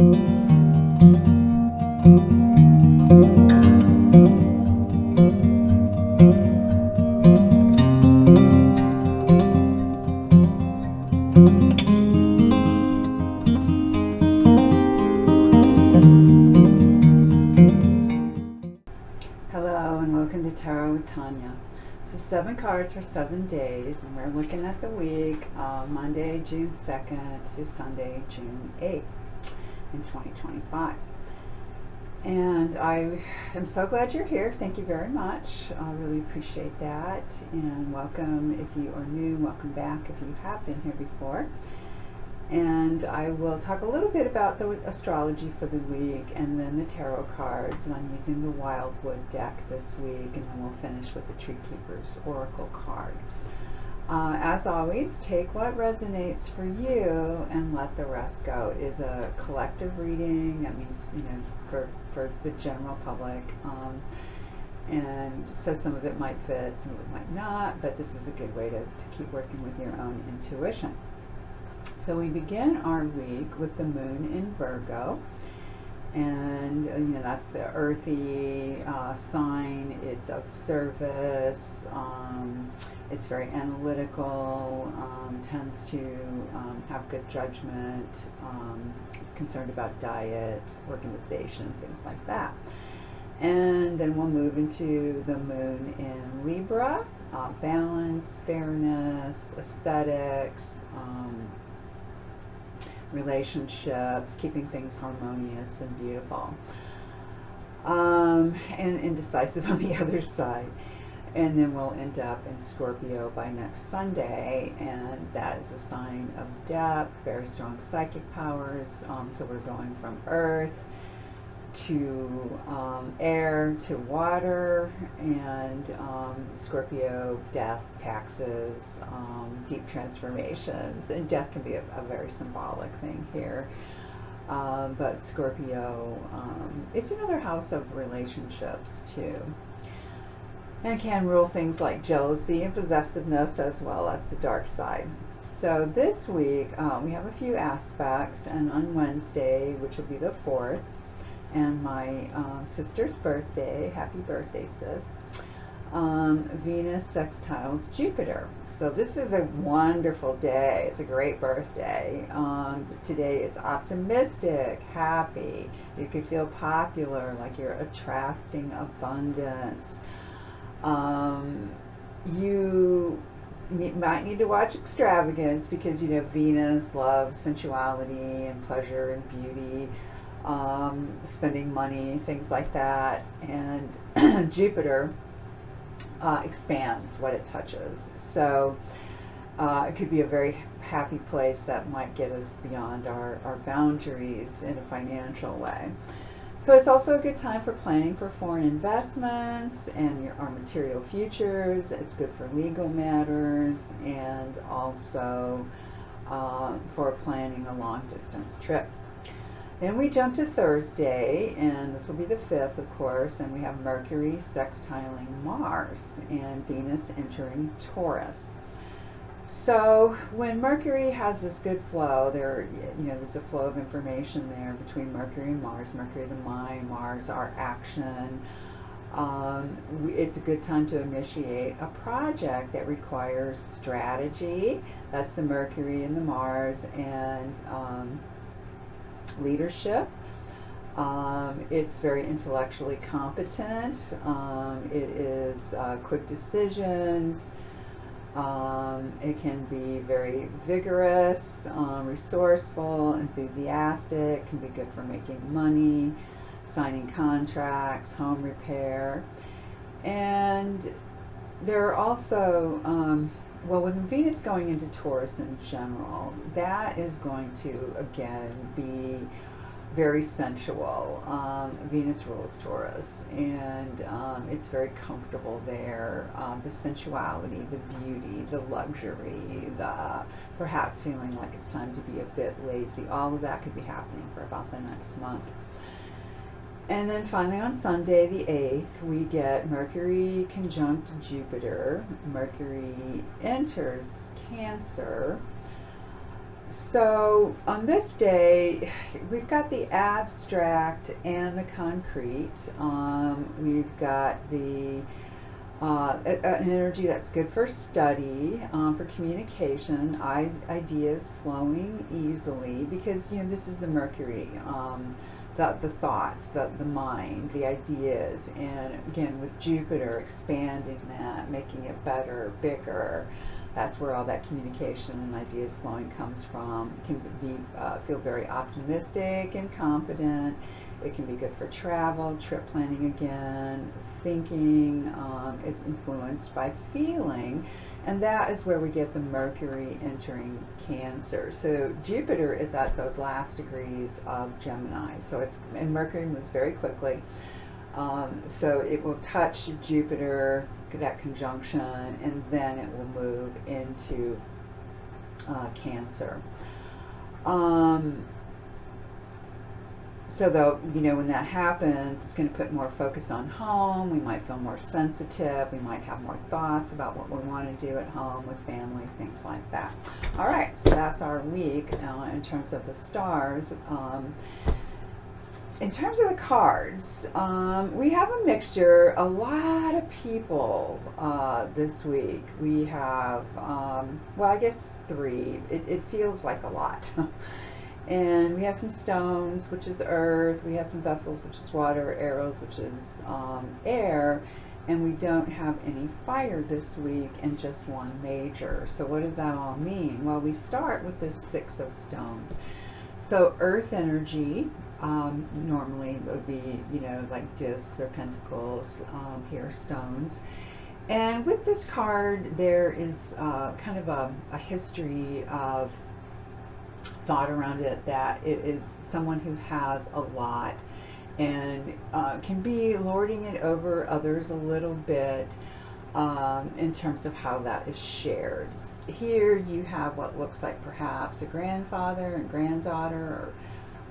Hello and welcome to Tarot with Tanya. So 7 cards for 7 days, and we're looking at the week Monday, June 2nd to Sunday, June 8th in 2025. And I am so glad you're here. Thank you very much. I really appreciate that. And welcome if you are new, welcome back if you have been here before. And I will talk a little bit about the astrology for the week and then the tarot cards. And I'm using the Wildwood deck this week, and then we'll finish with the Tree Keeper's Oracle card. As always, take what resonates for you and let the rest go. It is a collective reading. That means, for the general public. And so some of it might fit, some of it might not, but this is a good way to keep working with your own intuition. So we begin our week with the moon in Virgo, and that's the earthy sign. It's of service. It's very analytical, tends to have good judgment, concerned about diet, organization, things like that. And then we'll move into the moon in Libra, balance, fairness, aesthetics, relationships, keeping things harmonious and beautiful, and indecisive on the other side. And then we'll end up in Scorpio by next Sunday, and that is a sign of depth, very strong psychic powers. So we're going from earth to air to water, and Scorpio, death, taxes, deep transformations, and death can be a very symbolic thing here. But Scorpio, it's another house of relationships too, and can rule things like jealousy and possessiveness as well. That's the dark side. So this week we have a few aspects, and on Wednesday, which will be the 4th, and my sister's birthday, happy birthday sis, Venus sextiles Jupiter. So this is a wonderful day. It's a great birthday. Today is optimistic, happy. You could feel popular, like you're attracting abundance. You might need to watch extravagance, because Venus loves sensuality and pleasure and beauty. Spending money, things like that, and Jupiter expands what it touches. So it could be a very happy place that might get us beyond our boundaries in a financial way. So it's also a good time for planning for foreign investments and our material futures. It's good for legal matters, and also for planning a long distance trip. Then we jump to Thursday, and this will be the 5th, of course, and we have Mercury sextiling Mars and Venus entering Taurus. So when Mercury has this good flow, there's a flow of information there between Mercury and Mars. Mercury, the mind; Mars, our action. It's a good time to initiate a project that requires strategy. That's the Mercury and the Mars, and leadership. It's very intellectually competent. It is quick decisions. It can be very vigorous, resourceful, enthusiastic. Can be good for making money, signing contracts, home repair. And there are also with Venus going into Taurus in general, that is going to, again, be very sensual. Venus rules Taurus, and it's very comfortable there. The sensuality, the beauty, the luxury, the perhaps feeling like it's time to be a bit lazy, all of that could be happening for about the next month. And then finally on Sunday the 8th, we get Mercury conjunct Jupiter. Mercury enters Cancer, So on this day, we've got the abstract and the concrete. We've got the an energy that's good for study, for communication, ideas flowing easily, because this is the Mercury, the thoughts, the mind, the ideas, and again with Jupiter expanding that, making it better, bigger. That's where all that communication and ideas flowing comes from. It can be feel very optimistic and confident. It can be good for travel, trip planning again. Thinking is influenced by feeling, and that is where we get the Mercury entering Cancer. So Jupiter is at those last degrees of Gemini. And Mercury moves very quickly. So it will touch Jupiter, that conjunction, and then it will move into Cancer. So though, when that happens, it's going to put more focus on home. We might feel more sensitive. We might have more thoughts about what we want to do at home with family, things like that. All right, so that's our week in terms of the stars. In terms of the cards, we have a mixture, a lot of people this week. We have, well, I guess 3. It feels like a lot. And we have some stones, which is earth. We have some vessels, which is water. Arrows, which is air. And we don't have any fire this week, and just one major. So what does that all mean? Well, we start with this 6 of stones. So earth energy, normally would be, like discs or pentacles, here stones. And with this card, there is kind of a history of thought around it, that it is someone who has a lot and can be lording it over others a little bit in terms of how that is shared. Here you have what looks like perhaps a grandfather and granddaughter, or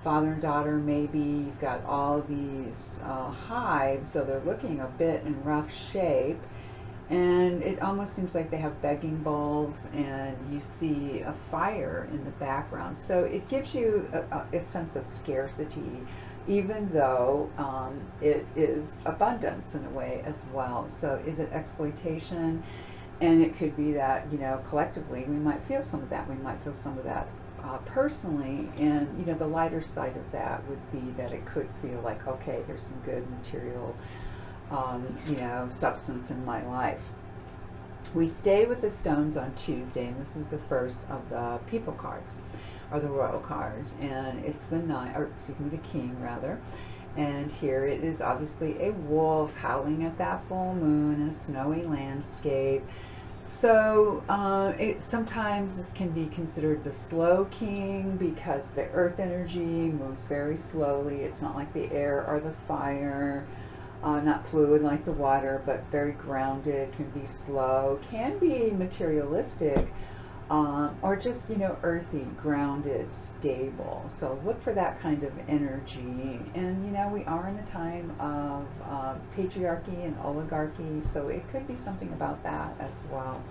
father and daughter maybe. You've got all these hives, so they're looking a bit in rough shape. And it almost seems like they have begging bowls, and you see a fire in the background. So it gives you a sense of scarcity, even though it is abundance in a way as well. So is it exploitation? And it could be that, collectively we might feel some of that. We might feel some of that personally. And, the lighter side of that would be that it could feel like, okay, here's some good material substance in my life. We stay with the stones on Tuesday, and this is the first of the people cards, or the royal cards, and it's the king rather. And here it is obviously a wolf howling at that full moon in a snowy landscape. So sometimes this can be considered the slow king, because the earth energy moves very slowly. It's not like the air or the fire. Not fluid like the water, but very grounded, can be slow, can be materialistic, or just, earthy, grounded, stable. So look for that kind of energy. And, we are in the time of patriarchy and oligarchy, so it could be something about that as well.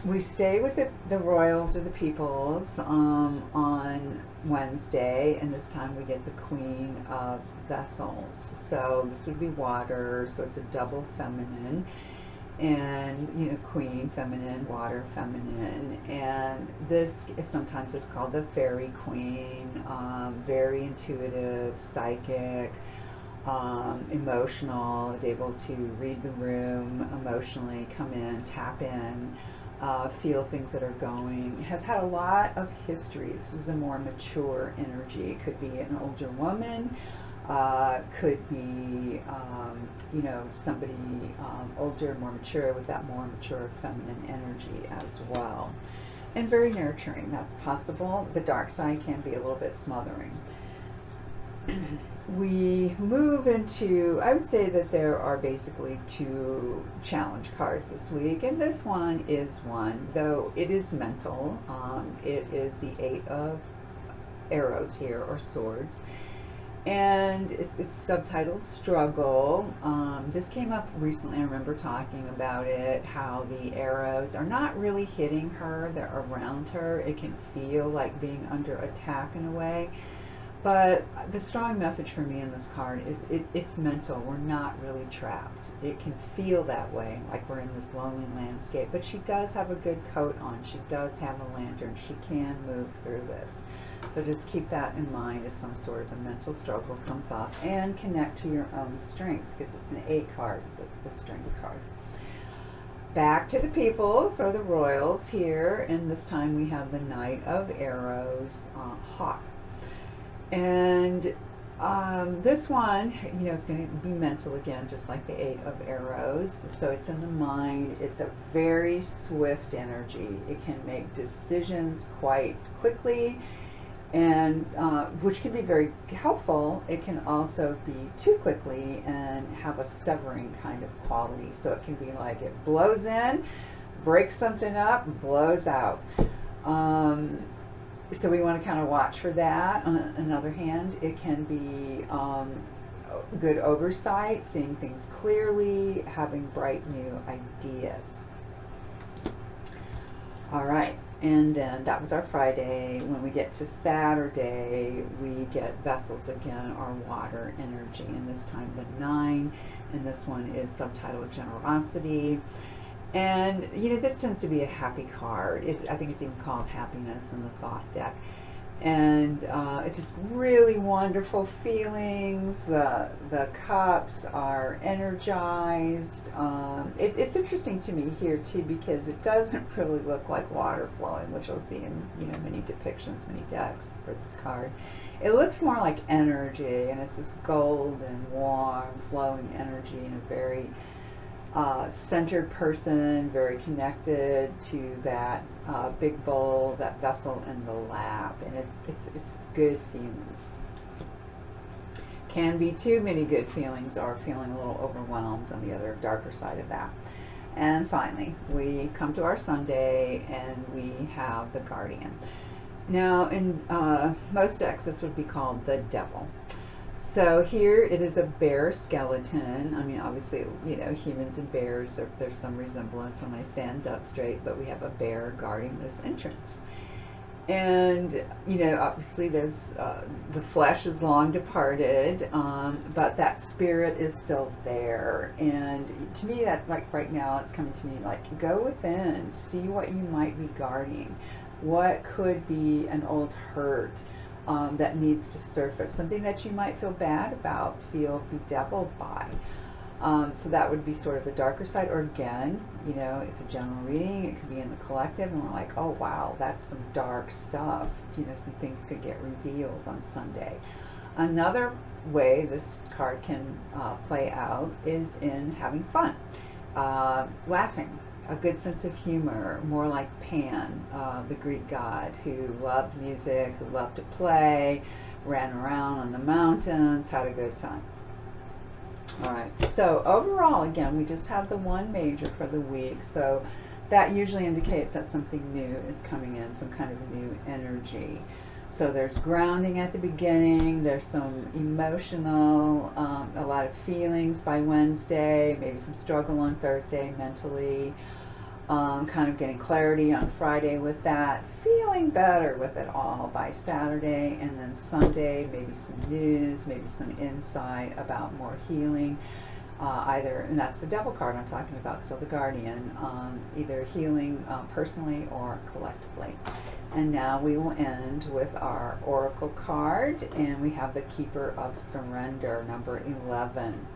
We stay with the royals or the peoples on Wednesday, and this time we get the Queen of Vessels. So this would be water, so it's a double feminine. And, queen, feminine, water, feminine. And this is sometimes it's called the fairy queen, very intuitive, psychic, emotional, is able to read the room emotionally, come in, tap in, feel things that are going, has had a lot of history. This is a more mature energy. It could be an older woman, could be, somebody older, more mature, with that more mature feminine energy as well. And very nurturing, that's possible. The dark side can be a little bit smothering. We move into, I would say that there are basically 2 challenge cards this week, and this one is one, though it is mental. It is the 8 of arrows here, or swords, And it's subtitled Struggle. This came up recently. I remember talking about it, how the arrows are not really hitting her, they're around her. It can feel like being under attack in a way. But the strong message for me in this card is it's mental. We're not really trapped. It can feel that way, like we're in this lonely landscape. But she does have a good coat on. She does have a lantern. She can move through this. So just keep that in mind if some sort of a mental struggle comes up, and connect to your own strength, because it's an 8 card, the strength card. Back to the peoples, or the royals here, and this time we have the Knight of Arrows, Hawk. And this one, it's going to be mental again, just like the 8 of Arrows. So it's in the mind. It's a very swift energy. It can make decisions quite quickly, and which can be very helpful. It can also be too quickly and have a severing kind of quality. So it can be like it blows in, breaks something up, blows out. So we want to kind of watch for that. On another hand, it can be good oversight, seeing things clearly, having bright new ideas. All right, and then that was our Friday. When we get to Saturday, we get vessels again, our water energy, and this time the 9, and this one is subtitled Generosity. And this tends to be a happy card. I think it's even called Happiness in the Thoth deck. And it's just really wonderful feelings. The cups are energized. It's interesting to me here too, because it doesn't really look like water flowing, which you'll see in many depictions, many decks for this card. It looks more like energy, and it's this golden, warm, flowing energy in a very centered person, very connected to that big bowl, that vessel in the lap, and it's good feelings. Can be too many good feelings, or feeling a little overwhelmed on the other darker side of that. And finally, we come to our Sunday, and we have the Guardian. Now, in most decks, this would be called the Devil. So here it is a bear skeleton. I mean, obviously, humans and bears, there's some resemblance when they stand up straight, but we have a bear guarding this entrance. And, obviously there's, the flesh is long departed, but that spirit is still there. And to me, that, like right now, it's coming to me like, go within, see what you might be guarding. What could be an old hurt that needs to surface, something that you might feel bad about, feel bedeviled by. So that would be sort of the darker side. Or again, it's a general reading. It could be in the collective, and we're like, oh wow, that's some dark stuff. Some things could get revealed on Sunday. Another way this card can play out is in having fun, laughing. A good sense of humor, more like Pan, the Greek god who loved music, who loved to play, ran around on the mountains, had a good time. All right, so overall, again, we just have the 1 major for the week, so that usually indicates that something new is coming in, some kind of new energy. So there's grounding at the beginning, there's some emotional, a lot of feelings by Wednesday, maybe some struggle on Thursday mentally, kind of getting clarity on Friday with that, feeling better with it all by Saturday, and then Sunday, maybe some news, maybe some insight about more healing. Either, and that's the Devil card I'm talking about, so the Guardian, either healing personally or collectively. And now we will end with our Oracle card, and we have the Keeper of Surrender, number 11.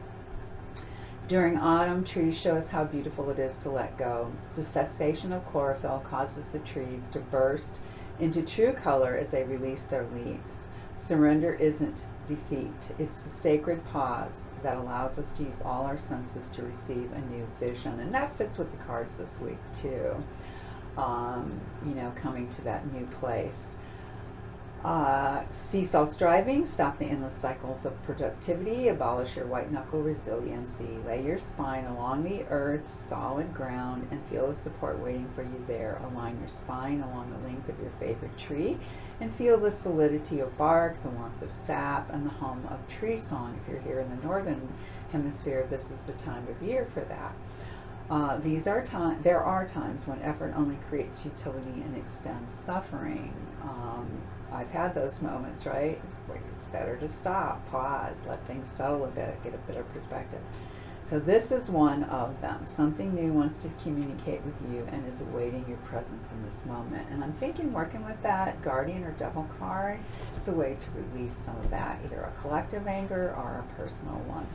During autumn, trees show us how beautiful it is to let go. The cessation of chlorophyll causes the trees to burst into true color as they release their leaves. Surrender isn't defeat. It's the sacred pause that allows us to use all our senses to receive a new vision. And that fits with the cards this week too. Coming to that new place. Cease all striving, stop the endless cycles of productivity, abolish your white knuckle resiliency, lay your spine along the earth's solid ground and feel the support waiting for you there. Align your spine along the length of your favorite tree and feel the solidity of bark, the warmth of sap, and the hum of tree song. If you're here in the northern hemisphere, this is the time of year for that. There are times when effort only creates futility and extends suffering. I've had those moments, right? Where it's better to stop, pause, let things settle a bit, get a bit of perspective. So this is one of them. Something new wants to communicate with you and is awaiting your presence in this moment. And I'm thinking working with that Guardian or Devil card is a way to release some of that, either a collective anger or a personal one.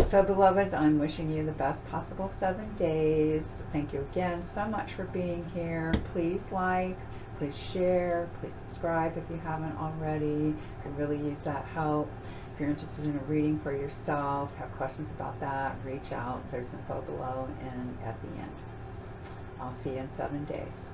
So beloveds, I'm wishing you the best possible 7 days. Thank you again so much for being here. Please like, please share, please subscribe if you haven't already. I could really use that help. If you're interested in a reading for yourself, have questions about that, reach out. There's info below and at the end. I'll see you in 7 days.